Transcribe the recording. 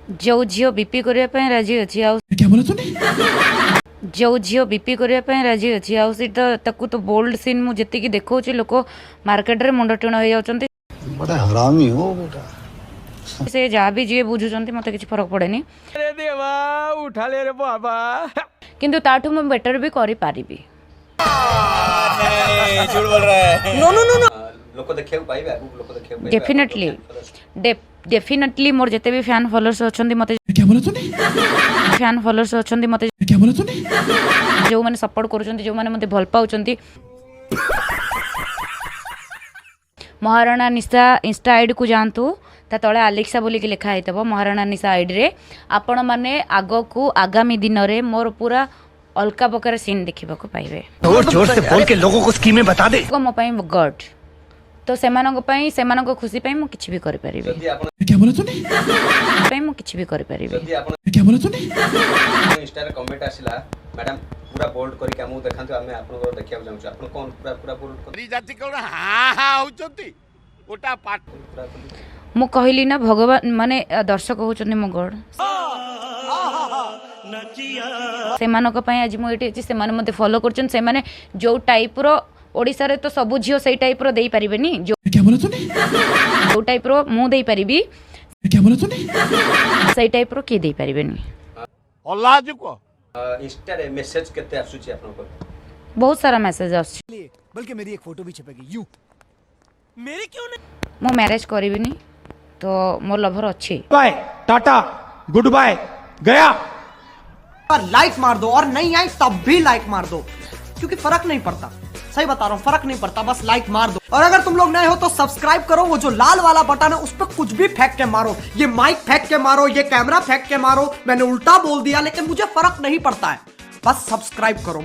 जो झील बीपी करने राजी अच्छी क्या बोला तूने? जो झील बीपी करने राजी अच्छी आकु तो बोल्ड सीन मुझे देखा लोक मार्केट रे मुंड टिण हो जाती बड़ा हरामी हो बेटा। से जहाँ भी जी बुझुंट मत कि फरक पड़े उठा ले रे बाबा किंतु ताठू मैं बेटर भी करी पारिबी। झूठ बोल रहा है। नो नो नो नो लोक देखियो पाइबे लोक देखियो पाइबे डेफिनेटली डेफिनेटली मोर जिते भी फैन फॉलोअर्स अच्छंती मते क्या बोला तूने? फैन फॉलोअर्स अच्छंती मते क्या बोला तूने? जो माने सपोर्ट करूछंती जो माने मते भल पाउछंती महाराणा निशा इंस्टा आईडी को जानतु ता तले आलेक्सा बोली कि लिखा हेतबो महाराणा निशा आईडी रे आपण माने आगो को आगामी दिन रे मोर पूरा अलका प्रकार सीन देखिबा को पाइबे। जोर से बोल के लोगों को स्कीमें बता दे। मो पई गॉड तो सेमानक पई सेमानक खुशी पई मु किछि भी करि परिबे। क्या बोला तूने? पई मु किछि भी करि परिबे। क्या बोला तूने? इंस्टा रे कमेंट आसिला मैडम पूरा बोल्ड करी हमु देखांतु हमें आपन को देखिया जाउछु आपन कोन पूरा पूरा बोल्ड करी जाति कोन हां हां होचंती ओटा पाट मु कहली ना भगवान माने दर्शक होचंती मो गॉड सेमानक पई आज मु एठी से माने मते फॉलो करछन से माने जो टाइप रो ओडिसा रे तो सब झियो सेई टाइप रो देई परिबेनी जो क्या बोला तूने? जो टाइप रो मु देई परिबी क्या बोला तूने? सेई टाइप रो के देई परिबेनी। अल्लाह जी को इंस्टा रे मैसेज केते आसुची आपन को बहुत सारा मैसेज आछी बल्कि मेरी एक फोटो भी छपेगी यूं मेरी क्यों नहीं मो मैरिज करिबिनी तो मोर लवर अच्छी बाय टाटा गुड बाय गया लाइक मार दो और नहीं आई तब भी लाइक मार दो क्योंकि फर्क नहीं पड़ता। सही बता रहा हूँ फर्क नहीं पड़ता बस लाइक मार दो। और अगर तुम लोग नए हो तो सब्सक्राइब करो वो जो लाल वाला बटन है उस पर कुछ भी फेंक के मारो ये माइक फेंक के मारो ये कैमरा फेंक के मारो मैंने उल्टा बोल दिया लेकिन मुझे फर्क नहीं पड़ता है बस सब्सक्राइब करो।